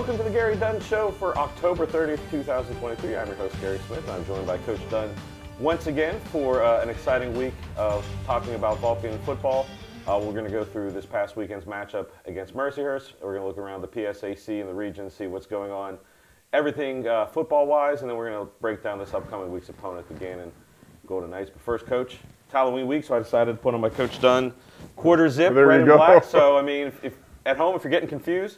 welcome to the Gary Dunn Show for October 30th, 2023. I'm your host, Gary Smith. I'm joined by Coach Dunn once again for an exciting week of talking about Vulcan football. We're going to go through this past weekend's matchup against Mercyhurst. We're going to look around the PSAC and the region, see what's going on, everything football-wise, and then we're going to break down this upcoming week's opponent, the Gannon Golden Knights. But first, Coach, it's Halloween week, so I decided to put on my Coach Dunn quarter zip, red and black. So, I mean, if at home, if you're getting confused,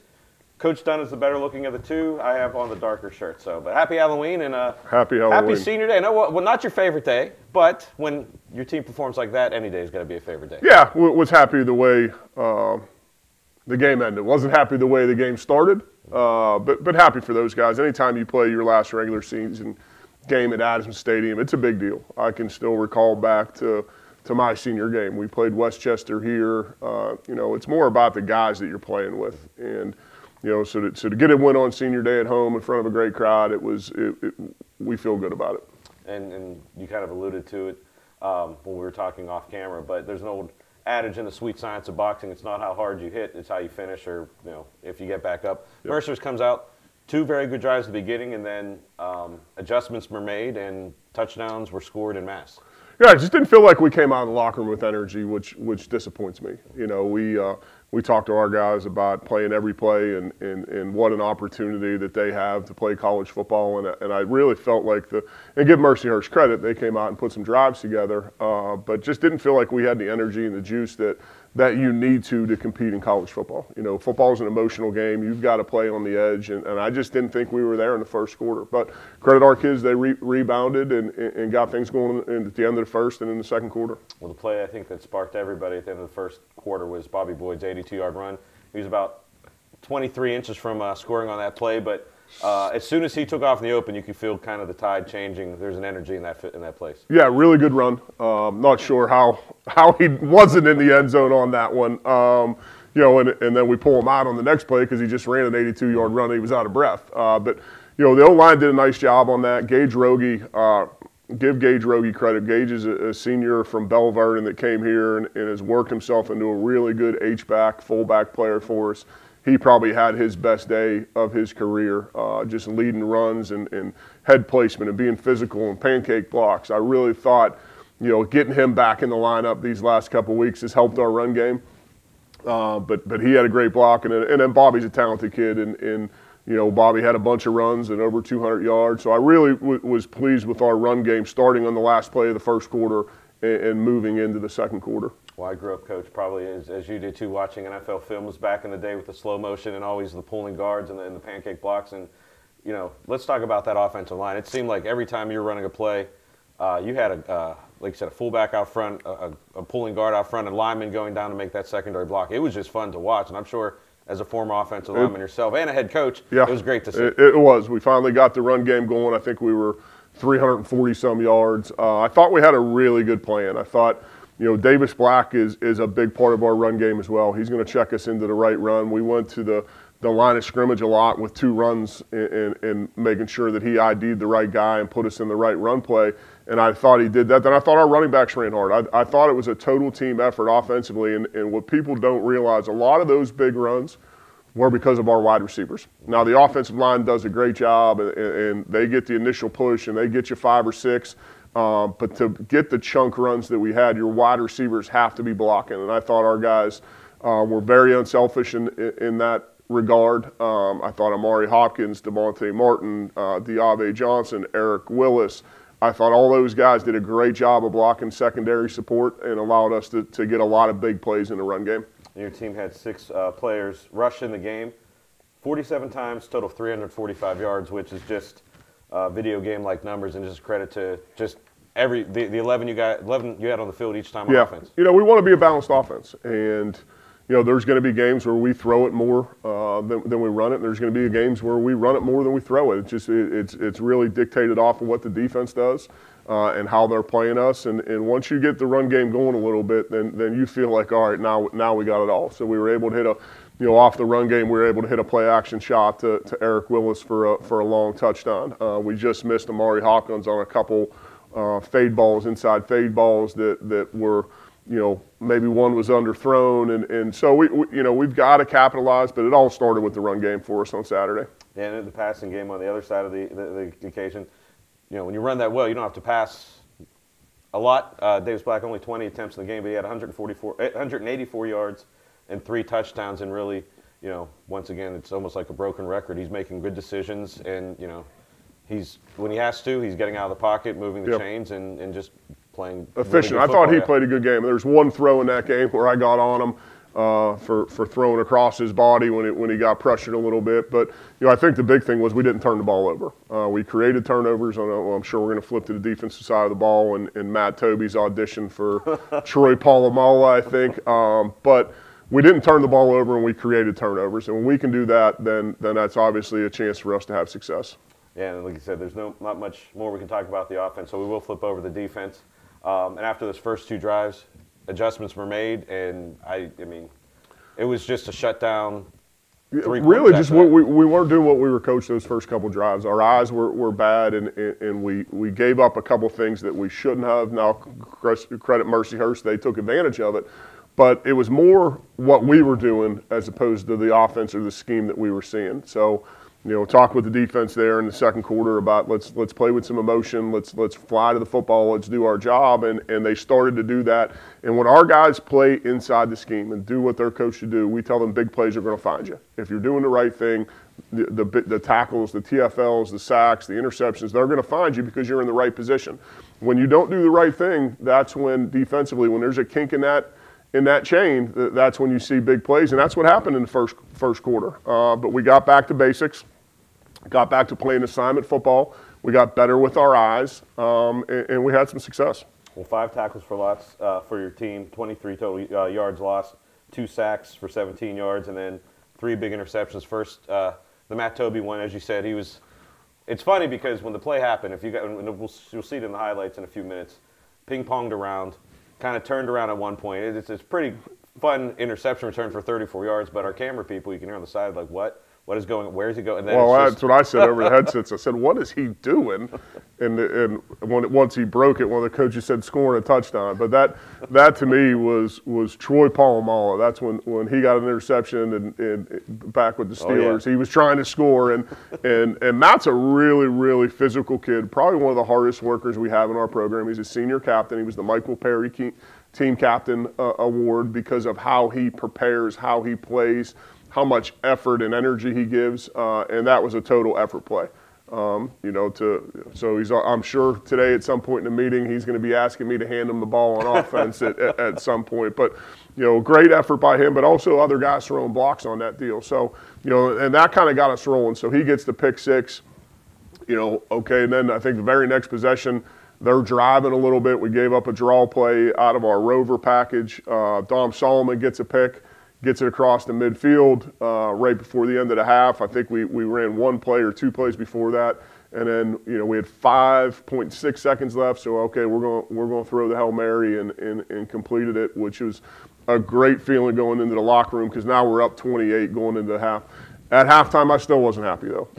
Coach Dunn is the better looking of the two. I have on the darker shirt. So, but happy Halloween and happy Senior Day. No, well, not your favorite day, but when your team performs like that, any day is going to be a favorite day. Yeah, was happy the way the game ended. Wasn't happy the way the game started, but happy for those guys. Anytime you play your last regular season game at Adams Stadium, it's a big deal. I can still recall back to my senior game. We played Westchester here. It's more about the guys that you're playing with, and so to get a win on Senior Day at home in front of a great crowd, we feel good about it. And you kind of alluded to it when we were talking off camera, but there's an old adage in the sweet science of boxing: it's not how hard you hit, it's how you finish, or if you get back up. Yep. Mercer's comes out, two very good drives at the beginning, and then adjustments were made and touchdowns were scored en masse. Yeah, it just didn't feel like we came out of the locker room with energy, which disappoints me. We talked to our guys about playing every play and what an opportunity that they have to play college football. And I really felt like and give Mercyhurst credit, they came out and put some drives together, but just didn't feel like we had the energy and the juice that you need to compete in college football. Football is an emotional game. You've got to play on the edge, and I just didn't think we were there in the first quarter. But credit our kids, they rebounded and got things going at the end of the first and in the second quarter. Well, the play I think that sparked everybody at the end of the first quarter was Bobby Boyd's 82-yard run. He was about 23 inches from scoring on that play, but as soon as he took off in the open, you could feel kind of the tide changing. There's an energy in that place. Yeah, really good run. Not sure how he wasn't in the end zone on that one. And then we pull him out on the next play because he just ran an 82-yard run and he was out of breath. But the O-line did a nice job on that. Gage Rogie, give Gage Rogie credit. Gage is a senior from Belle Verdon that came here and has worked himself into a really good H-back, fullback player for us. He probably had his best day of his career, just leading runs and head placement and being physical and pancake blocks. I really thought, getting him back in the lineup these last couple of weeks has helped our run game. But he had a great block, and then Bobby's a talented kid, and Bobby had a bunch of runs and over 200 yards. So I really was pleased with our run game starting on the last play of the first quarter and moving into the second quarter. Well, I grew up, Coach, probably as you did too, watching NFL films back in the day with the slow motion and always the pulling guards and the pancake blocks. And, let's talk about that offensive line. It seemed like every time you were running a play, you had, like you said, a fullback out front, a pulling guard out front, and lineman going down to make that secondary block. It was just fun to watch, and I'm sure as a former offensive lineman yourself and a head coach, it was great to see. It was. We finally got the run game going. I think we were 340-some yards. I thought we had a really good plan. I thought, Davis Black is a big part of our run game as well. He's going to check us into the right run. We went to the line of scrimmage a lot with two runs and making sure that he ID'd the right guy and put us in the right run play. And I thought he did that. Then I thought our running backs ran hard. I thought it was a total team effort offensively. And what people don't realize, a lot of those big runs were because of our wide receivers. Now, the offensive line does a great job, and they get the initial push, and they get you 5 or 6. But to get the chunk runs that we had, your wide receivers have to be blocking. And I thought our guys were very unselfish in that regard. I thought Amari Hopkins, DeMonte Martin, Diave Johnson, Eric Willis, I thought all those guys did a great job of blocking secondary support and allowed us to get a lot of big plays in the run game. Your team had 6 players rush in the game, 47 times, total of 345 yards, which is just video game-like numbers, and just credit to just the 11 you had on the field each time on offense. We want to be a balanced offense, and there's going to be games where we throw it more than we run it. And there's going to be games where we run it more than we throw it. It's really dictated off of what the defense does and how they're playing us. And once you get the run game going a little bit, then you feel like, all right, now we got it all. So we were able to hit off the run game, we were able to hit a play action shot to Eric Willis for a long touchdown. We just missed Amari Hopkins on a couple inside fade balls that were maybe one was underthrown, and so we've got to capitalize. But it all started with the run game for us on Saturday. Yeah, and the passing game on the other side of the occasion. When you run that well, you don't have to pass a lot. Davis Black only 20 attempts in the game, but he had 184 yards and 3 touchdowns, and really, once again, it's almost like a broken record. He's making good decisions, and when he has to, he's getting out of the pocket, moving the chains, and just playing efficient. Really I thought he played a good game. There's one throw in that game where I got on him for throwing across his body when he got pressured a little bit. But I think the big thing was we didn't turn the ball over. We created turnovers. I'm sure we're going to flip to the defensive side of the ball and Matt Toby's audition for Troy Polamalu, I think. But we didn't turn the ball over, and we created turnovers. And when we can do that, then that's obviously a chance for us to have success. Yeah, and like you said, there's not much more we can talk about the offense, so we will flip over the defense. And after those first 2 drives, adjustments were made, and I mean, it was just a shutdown. Really, just we weren't doing what we were coached those first couple drives. Our eyes were bad, and we gave up a couple things that we shouldn't have. Now, credit Mercyhurst, they took advantage of it. But it was more what we were doing as opposed to the offense or the scheme that we were seeing. So, talk with the defense there in the second quarter about let's play with some emotion, let's fly to the football, let's do our job, and they started to do that. And when our guys play inside the scheme and do what they're coached to do, we tell them big plays are going to find you. If you're doing the right thing, the tackles, the TFLs, the sacks, the interceptions, they're going to find you because you're in the right position. When you don't do the right thing, that's when defensively, when there's a kink in that chain, that's when you see big plays, and that's what happened in the first quarter. But we got back to basics. Got back to playing assignment football. We got better with our eyes, and we had some success. Well, 5 tackles for loss for your team, 23 total yards lost, 2 sacks for 17 yards, and then 3 big interceptions. First, the Matt Toby one, as you said, it's funny because when the play happened, you'll see it in the highlights in a few minutes, ping-ponged around, kind of turned around at one point. It's pretty fun interception return for 34 yards, but our camera people, you can hear on the side, like, what? What is going? Where is he going? And then that's what I said over the headsets. I said, "What is he doing?" And once he broke it, one of the coaches said, "Scoring a touchdown." But that to me was Troy Polamalu. That's when he got an interception and back with the Steelers. He was trying to score, and Matt's a really, really physical kid. Probably one of the hardest workers we have in our program. He's a senior captain. He was the Michael Perry Team Captain Award because of how he prepares, how he plays, how much effort and energy he gives, and that was a total effort play. So I'm sure today at some point in the meeting he's going to be asking me to hand him the ball on offense at some point. But great effort by him, but also other guys throwing blocks on that deal. So and that kind of got us rolling. So he gets the pick 6. Okay, and then I think the very next possession, they're driving a little bit. We gave up a draw play out of our rover package. Dom Solomon gets a pick. Gets it across the midfield right before the end of the half. I think we ran 1 play or 2 plays before that, and then we had 5.6 seconds left. So okay, we're going to throw the Hail Mary and completed it, which was a great feeling going into the locker room because now we're up 28 going into the half. At halftime, I still wasn't happy though.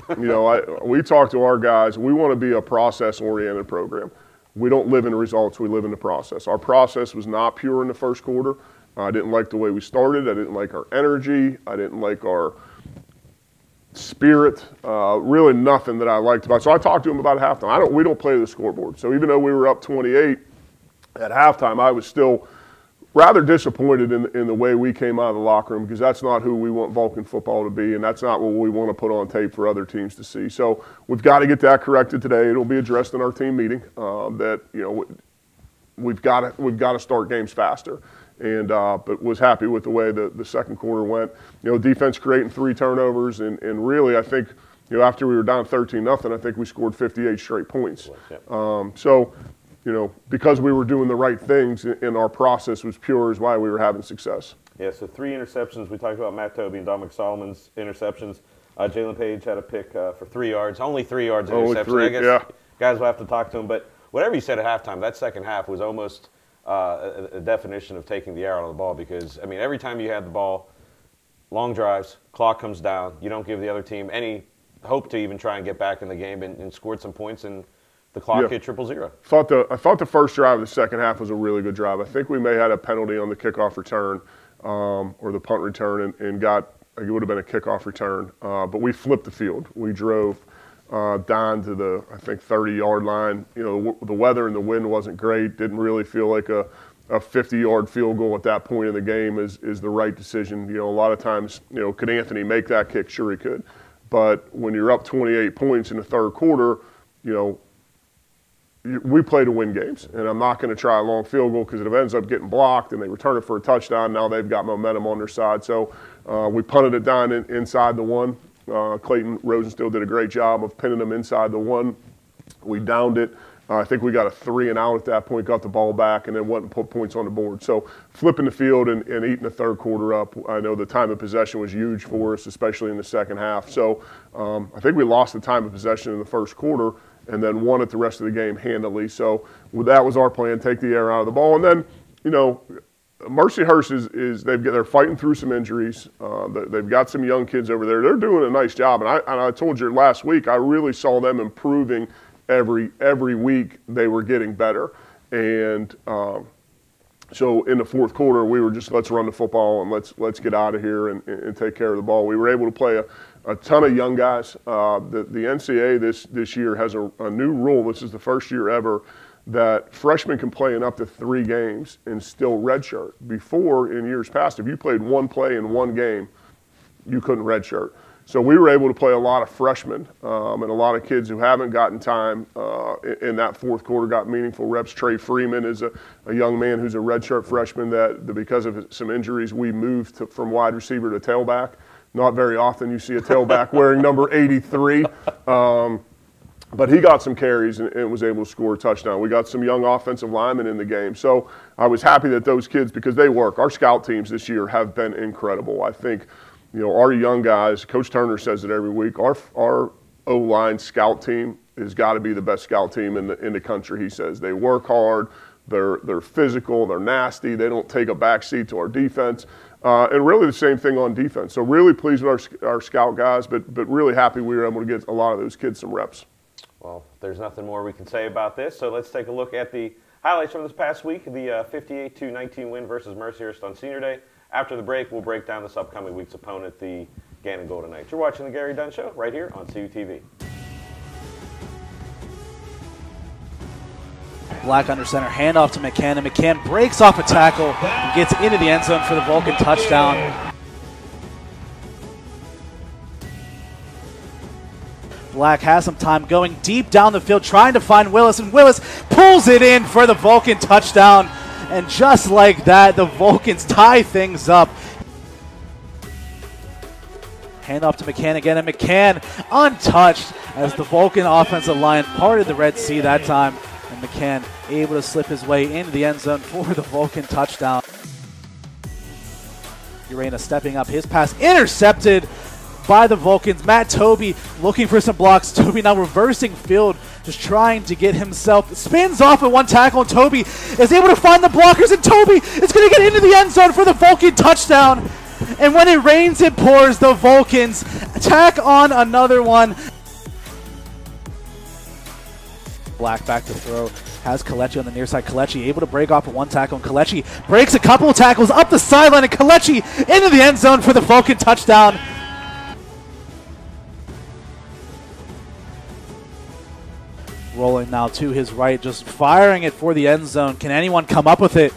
We talked to our guys. We want to be a process-oriented program. We don't live in results. We live in the process. Our process was not pure in the first quarter. I didn't like the way we started. I didn't like our energy. I didn't like our spirit. Really nothing that I liked about it. So I talked to him about halftime. We don't play the scoreboard. So even though we were up 28 at halftime, I was still rather disappointed in the way we came out of the locker room because that's not who we want Vulcan football to be, and that's not what we want to put on tape for other teams to see. So we've got to get that corrected today. It'll be addressed in our team meeting we've got to start games faster. And but was happy with the way the second quarter went. Defense creating 3 turnovers, and really I think after we were down 13-0, I think we scored 58 straight points. So because we were doing the right things and our process was pure is why we were having success. Yeah. So 3 interceptions. We talked about Matt Toby and Dominic Solomon's interceptions. Jalen Page had a pick for 3 yards. Only 3 yards interception. I guess guys will have to talk to him. But whatever you said at halftime, that second half was almost a definition of taking the air out of the ball because, every time you had the ball, long drives, clock comes down, you don't give the other team any hope to even try and get back in the game and scored some points and the clock hit 0-0. I thought the first drive of the second half was a really good drive. I think we may have had a penalty on the kickoff return or the punt return and got – it would have been a kickoff return. But we flipped the field. We drove down to the, I think, 30-yard line. You know, the weather and the wind wasn't great. Didn't really feel like a 50-yard field goal at that point in the game is the right decision. You know, a lot of times, you know, could Anthony make that kick? Sure he could. But when you're up 28 points in the third quarter, you know, we play to win games. And I'm not going to try a long field goal because if it ends up getting blocked and they return it for a touchdown, now they've got momentum on their side. So we punted it down inside the one. Clayton Rosenstiel did a great job of pinning them inside the one. We downed it. I think we got a 3 and out at that point, got the ball back, and then went and put points on the board. So flipping the field and eating the third quarter up, I know the time of possession was huge for us, especially in the second half. So I think we lost the time of possession in the first quarter and then won it the rest of the game handily. So that was our plan, take the air out of the ball. And then, you know, Mercyhurst they're fighting through some injuries. They've got some young kids over there. They're doing a nice job. And I told you last week, I really saw them improving every week. They were getting better. And so in the fourth quarter, we were just, let's run the football and let's get out of here and take care of the ball. We were able to play a ton of young guys. The NCAA this year has a new rule. This is the first year ever that freshmen can play in up to 3 games and still redshirt. Before, in years past, if you played one play in one game, you couldn't redshirt. So we were able to play a lot of freshmen and a lot of kids who haven't gotten time in that fourth quarter got meaningful reps. Trey Freeman is a young man who's a redshirt freshman that because of some injuries, we moved from wide receiver to tailback. Not very often you see a tailback wearing number 83. But he got some carries and was able to score a touchdown. We got some young offensive linemen in the game. So I was happy that those kids, because they work. Our scout teams this year have been incredible. I think, you know, our young guys, Coach Turner says it every week, our O-line scout team has got to be the best scout team in the country, he says. They work hard. They're physical. They're nasty. They don't take a backseat to our defense. And really the same thing on defense. So really pleased with our scout guys, but really happy we were able to get a lot of those kids some reps. Well, there's nothing more we can say about this, so let's take a look at the highlights from this past week, the 58-19 win versus Mercyhurst on Senior Day. After the break, we'll break down this upcoming week's opponent, the Gannon Golden Knights. You're watching the Gary Dunn Show right here on CUTV. Black under center, handoff to McCann, and McCann breaks off a tackle and gets into the end zone for the Vulcan touchdown. Black has some time going deep down the field, trying to find Willis, and Willis pulls it in for the Vulcan touchdown. And just like that, the Vulcans tie things up. Handoff to McCann again, and McCann untouched as the Vulcan offensive line parted the Red Sea that time. And McCann able to slip his way into the end zone for the Vulcan touchdown. Urena stepping up, his pass intercepted by the Vulcans. Matt Toby looking for some blocks. Toby now reversing field, just trying to get himself, spins off at one tackle, and Toby is able to find the blockers, and Toby is going to get into the end zone for the Vulcan touchdown. And when it rains, it pours. The Vulcans tack on another one. Black back to throw. Has Kalechi on the near side. Kalechi able to break off at one tackle, and Kalechi breaks a couple of tackles up the sideline, and Kalechi into the end zone for the Vulcan touchdown. Rolling now to his right, just firing it for the end zone. Can anyone come up with it?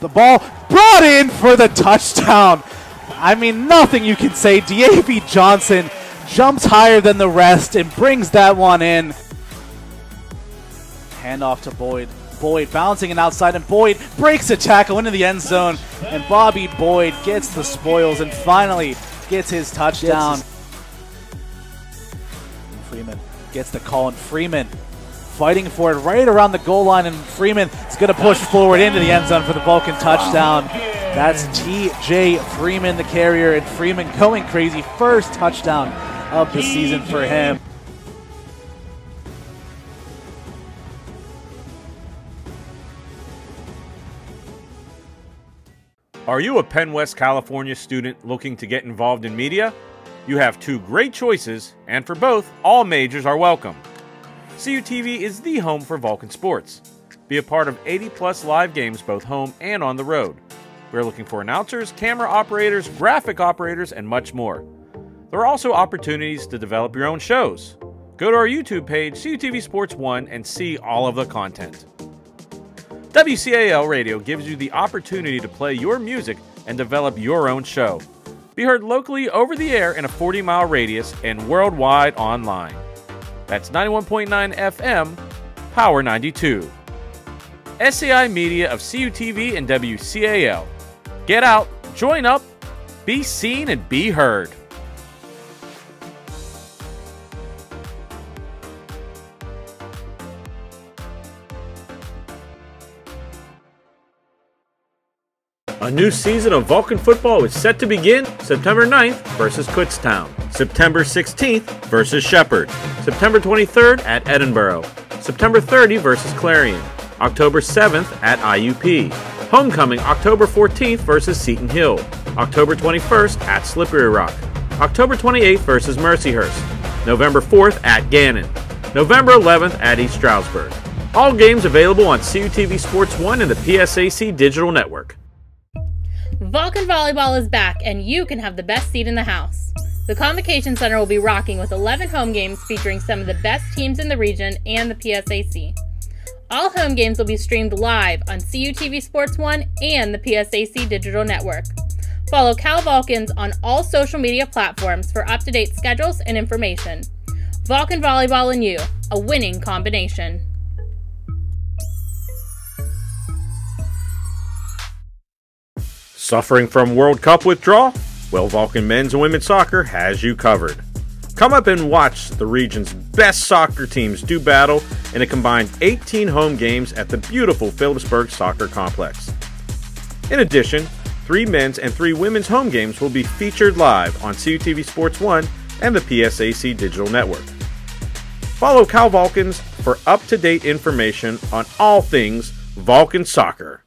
The ball brought in for the touchdown. I mean, nothing you can say. D.A.V. Johnson jumps higher than the rest and brings that one in. Handoff to Boyd. Boyd bouncing it outside, and Boyd breaks a tackle into the end zone. And Bobby Boyd gets the spoils and finally gets his touchdown. Freeman gets the call, and Freeman fighting for it right around the goal line, and Freeman is going to push forward into the end zone for the Vulcan touchdown. That's T.J. Freeman, the carrier, and Freeman going crazy. First touchdown of the season for him. Are you a Penn West California student looking to get involved in media? You have 2 great choices, and for both, all majors are welcome. CUTV is the home for Vulcan sports. Be a part of 80-plus live games both home and on the road. We're looking for announcers, camera operators, graphic operators, and much more. There are also opportunities to develop your own shows. Go to our YouTube page, CUTV Sports 1, and see all of the content. WCAL Radio gives you the opportunity to play your music and develop your own show. Be heard locally over the air in a 40-mile radius and worldwide online. That's 91.9 FM, Power 92. SCI Media of CUTV and WCAL. Get out, join up, be seen, and be heard. A new season of Vulcan football is set to begin September 9th versus Kutztown, September 16th versus Shepherd, September 23rd at Edinburgh, September 30th versus Clarion, October 7th at IUP, Homecoming October 14th versus Seton Hill, October 21st at Slippery Rock, October 28th versus Mercyhurst, November 4th at Gannon, November 11th at East Stroudsburg. All games available on CUTV Sports 1 and the PSAC Digital Network. Vulcan Volleyball is back, and you can have the best seat in the house. The Convocation Center will be rocking with 11 home games featuring some of the best teams in the region and the PSAC. All home games will be streamed live on CUTV Sports 1 and the PSAC Digital Network. Follow Cal Vulcans on all social media platforms for up-to-date schedules and information. Vulcan Volleyball and you, a winning combination. Suffering from World Cup withdrawal? Well, Vulcan men's and women's soccer has you covered. Come up and watch the region's best soccer teams do battle in a combined 18 home games at the beautiful Phillipsburg Soccer Complex. In addition, 3 men's and 3 women's home games will be featured live on CUTV Sports 1 and the PSAC Digital Network. Follow Cal Vulcans for up-to-date information on all things Vulcan soccer.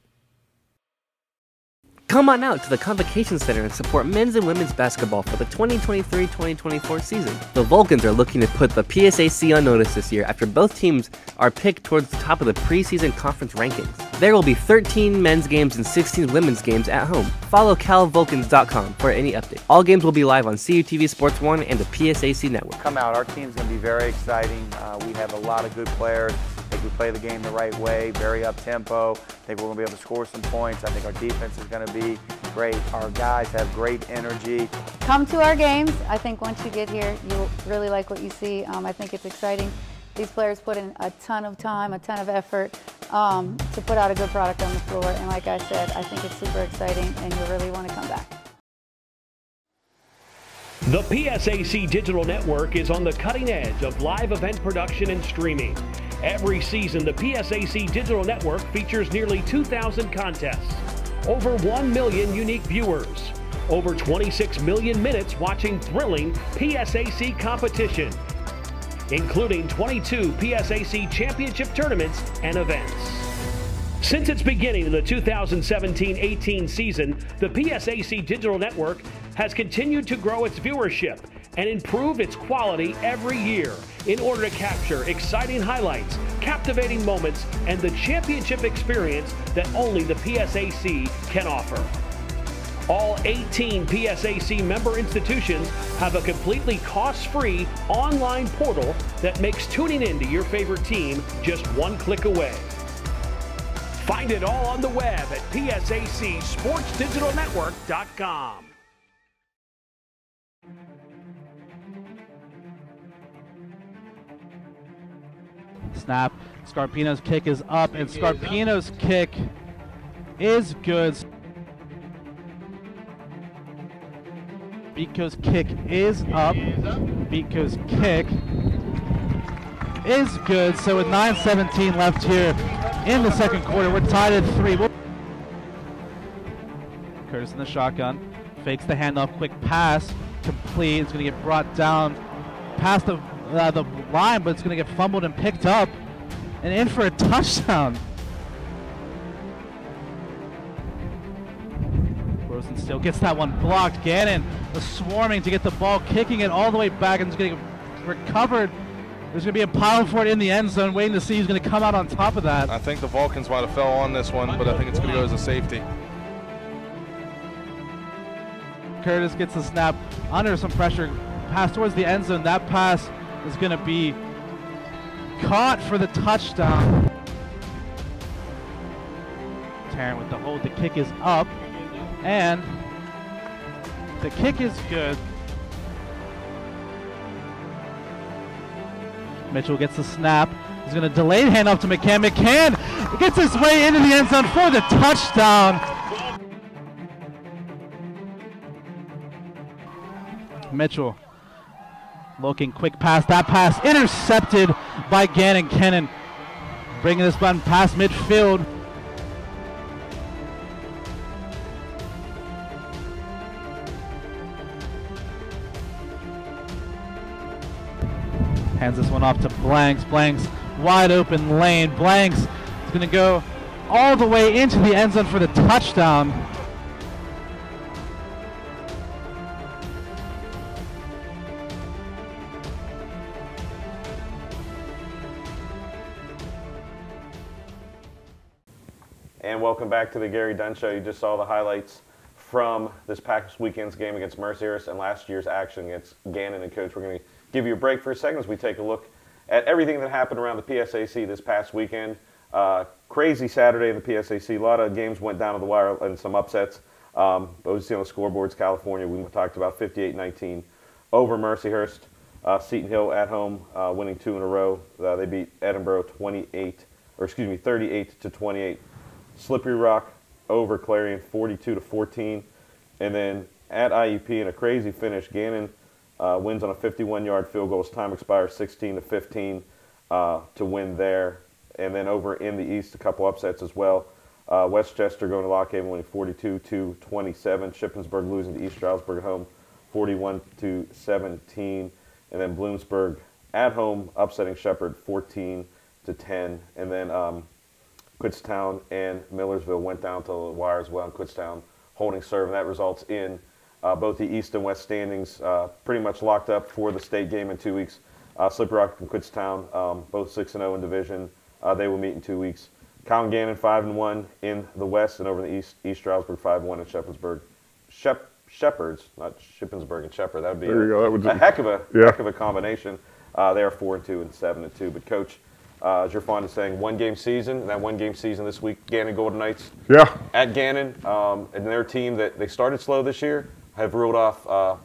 Come on out to the Convocation Center and support men's and women's basketball for the 2023-2024 season. The Vulcans are looking to put the PSAC on notice this year after both teams are picked towards the top of the preseason conference rankings. There will be 13 men's games and 16 women's games at home. Follow calvulcans.com for any update. All games will be live on CUTV Sports 1 and the PSAC Network. Come out, our team's going to be very exciting. We have a lot of good players. I think we play the game the right way, very up-tempo. I think we're going to be able to score some points. I think our defense is going to be great. Our guys have great energy. Come to our games. I think once you get here, you'll really like what you see. I think it's exciting. These players put in a ton of time, a ton of effort to put out a good product on the floor. And like I said, I think it's super exciting, and you really want to come back. The PSAC Digital Network is on the cutting edge of live event production and streaming. Every season, the PSAC Digital Network features nearly 2,000 contests, over 1 million unique viewers, over 26 million minutes watching thrilling PSAC competition, including 22 PSAC championship tournaments and events. Since its beginning in the 2017-18 season, the PSAC Digital Network has continued to grow its viewership and improve its quality every year in order to capture exciting highlights, captivating moments, and the championship experience that only the PSAC can offer. All 18 PSAC member institutions have a completely cost-free online portal that makes tuning into your favorite team just one click away. Find it all on the web at PSACSportsDigitalNetwork.com. Snap. Scarpino's kick is up, and Scarpino's kick is good. Biko's kick is up. Biko's kick is good. So with 9:17 left here in the second quarter, we're tied at 3. Curtis in the shotgun. Fakes the handoff. Quick pass. Complete. It's going to get brought down past the line, but it's going to get fumbled and picked up and in for a touchdown. Rosen still gets that one blocked. Gannon was swarming to get the ball, kicking it all the way back, and it's getting recovered There's going to be a pile for it in the end zone, waiting to see who's going to come out on top of that. I think the Vulcans might have fell on this one, but I think it's going to go as a safety. Curtis gets the snap under some pressure. Pass towards the end zone. That pass is going to be caught for the touchdown. Tarrant with the hold. The kick is up. And the kick is good. Mitchell gets the snap. He's going to delay the handoff to McCann. McCann gets his way into the end zone for the touchdown. Mitchell looking, quick pass. That pass intercepted by Gannon Kennan. Bringing this one past midfield. Hands this one off to Blanks. Blanks, wide open lane. Blanks is going to go all the way into the end zone for the touchdown. And welcome back to the Gary Dunn Show. You just saw the highlights from this past weekend's game against Mercyhurst and last year's action against Gannon and Coach. We're going to give you a break for a second as we take a look at everything that happened around the PSAC this past weekend. Crazy Saturday in the PSAC. A lot of games went down to the wire and some upsets. But we see on the scoreboards, California, we talked about 58-19 over Mercyhurst. Seton Hill at home, winning 2 in a row. They beat Edinburgh 38-28. Slippery Rock over Clarion 42-14. And then at IUP in a crazy finish, Gannon wins on a 51-yard field goal as time expires 16-15 to win there. And then over in the East, a couple upsets as well. Westchester going to Lockhaven winning 42-27. Shippensburg losing to East Stroudsburg at home 41-17. And then Bloomsburg at home upsetting Shepherd 14-10. And then Kutztown and Millersville went down to the wire as well. And Kutztown holding serve, and that results in both the East and West standings pretty much locked up for the state game in 2 weeks. Slippery Rock and Kutztown, both 6-0 in division. They will meet in 2 weeks. Cowan Gannon 5-1 in the West, and over in the East, East Stroudsburg 5-1 and Shippensburg. Shepherds, not Shippensburg and Shepherd. That would be a heck of a combination. They are 4-2 and 7-2. But Coach, as you're fond of saying, one-game season. And that one-game season this week, Gannon Golden Knights. Yeah. At Gannon, and their team that they started slow this year have ruled off a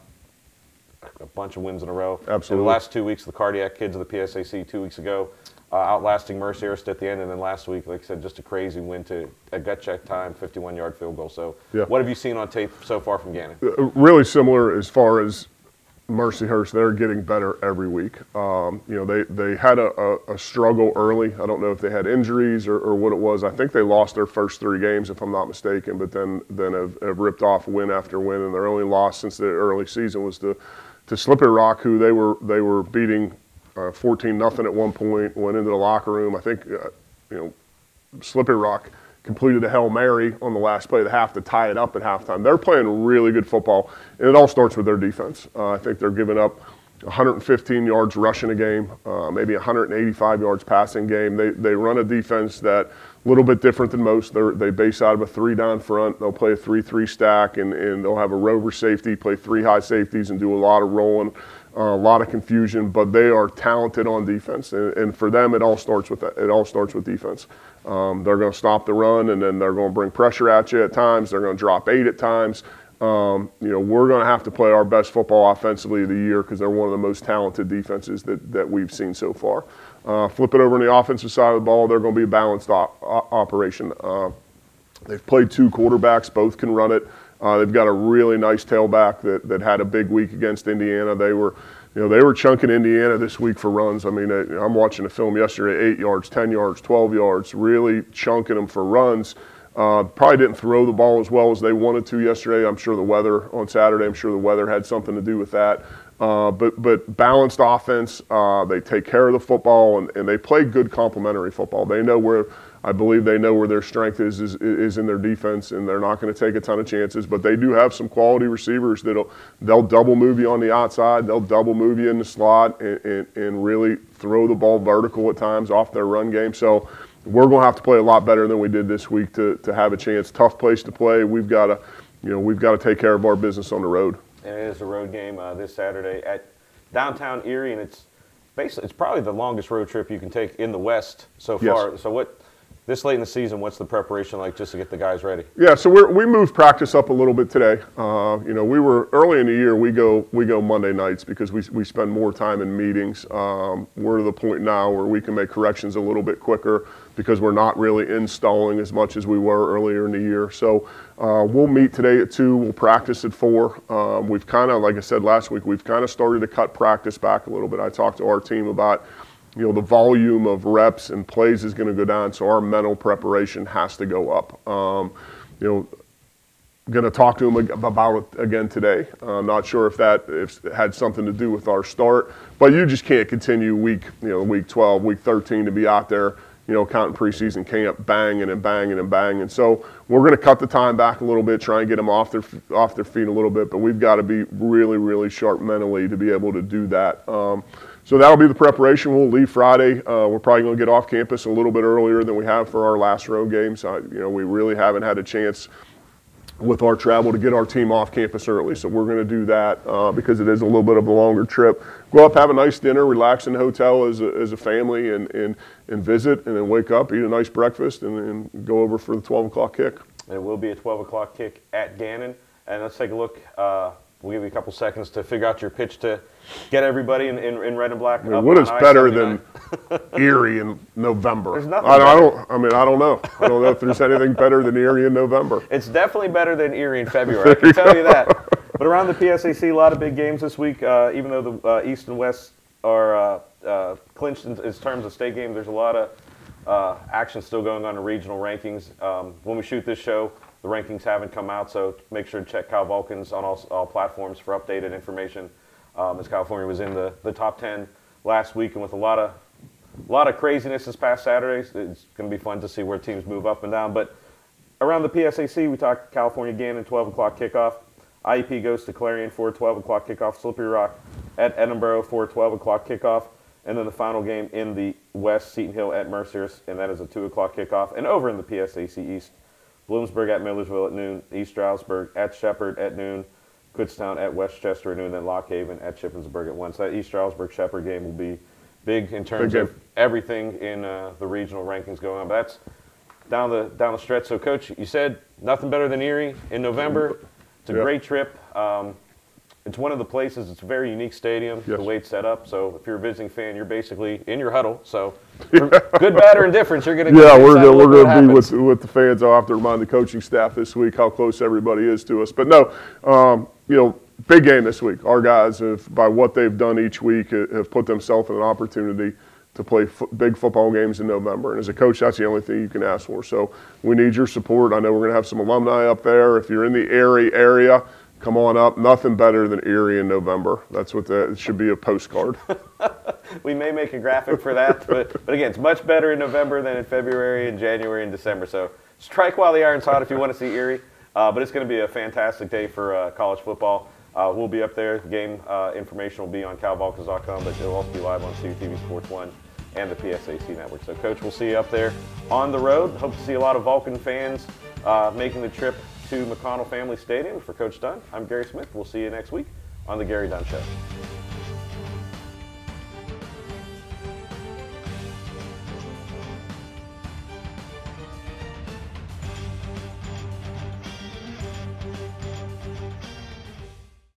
bunch of wins in a row. Absolutely. In the last 2 weeks, the Cardiac Kids of the PSAC 2 weeks ago, outlasting Mercyhurst at the end, and then last week, like I said, just a crazy win to a gut check time, 51-yard field goal. So, What have you seen on tape so far from Gannon? Really similar as far as Mercyhurst. They're getting better every week. They had a struggle early. I don't know if they had injuries or what it was. I think they lost their first 3 games, if I'm not mistaken, but then have ripped off win after win, and their only loss since the early season was to Slippery Rock, who they were beating 14-0 at one point. Went into the locker room. I think Slippery Rock completed a Hail Mary on the last play of the half to tie it up at halftime. They're playing really good football, and it all starts with their defense. I think they're giving up 115 yards rushing a game, maybe 185 yards passing game. They run a defense that a little bit different than most. They base out of a 3 down front. They'll play a 3-3 stack, and they'll have a rover safety, play 3 high safeties, and do a lot of rolling, a lot of confusion. But they are talented on defense, and for them, it all starts with that. It all starts with defense. They're going to stop the run, and then they're going to bring pressure at you at times. They're going to drop 8 at times. We're going to have to play our best football offensively of the year because they're one of the most talented defenses that we've seen so far. Flip it over on the offensive side of the ball, they're going to be a balanced operation. They've played 2 quarterbacks, both can run it. They've got a really nice tailback that had a big week against Indiana. They were chunking Indiana this week for runs. I mean, I'm watching a film yesterday, 8 yards, 10 yards, 12 yards, really chunking them for runs. Probably didn't throw the ball as well as they wanted to yesterday. I'm sure the weather on Saturday, I'm sure the weather had something to do with that. But balanced offense, they take care of the football, and they play good complementary football. They know where I believe they know where their strength is in their defense, and they're not going to take a ton of chances. But they do have some quality receivers they'll double move you on the outside, they'll double move you in the slot, and really throw the ball vertical at times off their run game. So we're going to have to play a lot better than we did this week to have a chance. Tough place to play. We've got to take care of our business on the road. And it is a road game this Saturday at downtown Erie, and it's probably the longest road trip you can take in the West so far. Yes. So this late in the season, what's the preparation like just to get the guys ready? Yeah, so we moved practice up a little bit today. We were early in the year. We go Monday nights because we spend more time in meetings. We're to the point now where we can make corrections a little bit quicker because we're not really installing as much as we were earlier in the year. So we'll meet today at 2. We'll practice at 4. We've kind of, like I said last week, we've kind of started to cut practice back a little bit. I talked to our team about the volume of reps and plays is going to go down, so our mental preparation has to go up. Going to talk to them about it again today. Not sure if it had something to do with our start, but you just can't continue week 12, week 13 to be out there, counting preseason camp, banging and banging and banging. So we're going to cut the time back a little bit, try and get them off their feet a little bit, but we've got to be really, really sharp mentally to be able to do that. So that'll be the preparation. We'll leave Friday. We're probably going to get off campus a little bit earlier than we have for our last road games. We really haven't had a chance with our travel to get our team off campus early. So we're going to do that because it is a little bit of a longer trip. Go up, have a nice dinner, relax in the hotel as a family, and visit, and then wake up, eat a nice breakfast, and then go over for the 12 o'clock kick. And it will be a 12 o'clock kick at Gannon. And let's take a look. We'll give you a couple seconds to figure out your pitch to get everybody in red and black. What is better than Erie in November? There's nothing I don't know. I don't know if there's anything better than Erie in November. It's definitely better than Erie in February, I can tell you that. But around the PSAC, a lot of big games this week. Even though the East and West are clinched in terms of state games, there's a lot of action still going on in regional rankings. When we shoot this show, the rankings haven't come out, so make sure to check Cal Vulcans on all platforms for updated information. As California was in the top 10 last week, and with a lot of craziness this past Saturday, it's going to be fun to see where teams move up and down. But around the PSAC, we talked California Gannon 12 o'clock kickoff. IEP goes to Clarion for a 12 o'clock kickoff. Slippery Rock at Edinburgh for a 12 o'clock kickoff. And then the final game in the West, Seton Hill at Mercier, and that is a 2 o'clock kickoff. And over in the PSAC East, Bloomsburg at Millersville at noon, East Stroudsburg at Shepherd at noon, Kutztown at Westchester at noon, and then Lock Haven at Shippensburg at 1. So that East Stroudsburg-Shepherd game will be big in terms of everything in the regional rankings going on. But that's down the stretch. So, Coach, you said nothing better than Erie in November. It's a great trip. It's one of the places. It's a very unique stadium, the way it's set up. So if you're a visiting fan, you're basically in your huddle. So good, bad, or indifference, you're going to we're going to be with the fans. I'll have to remind the coaching staff this week how close everybody is to us. But no, big game this week. Our guys by what they've done each week, have put themselves in an opportunity to play big football games in November. And as a coach, that's the only thing you can ask for. So we need your support. I know we're going to have some alumni up there. If you're in the Erie area, come on up. Nothing better than Erie in November. That's what it should be, a postcard. We may make a graphic for that, but again, it's much better in November than in February and January and December. So strike while the iron's hot if you want to see Erie. But it's going to be a fantastic day for college football. We'll be up there. The game information will be on calvulcans.com, but it'll also be live on CUTV Sports 1 and the PSAC network. So, Coach, we'll see you up there on the road. Hope to see a lot of Vulcan fans making the trip to McConnell Family Stadium. For Coach Dunn, I'm Gary Smith. We'll see you next week on The Gary Dunn Show.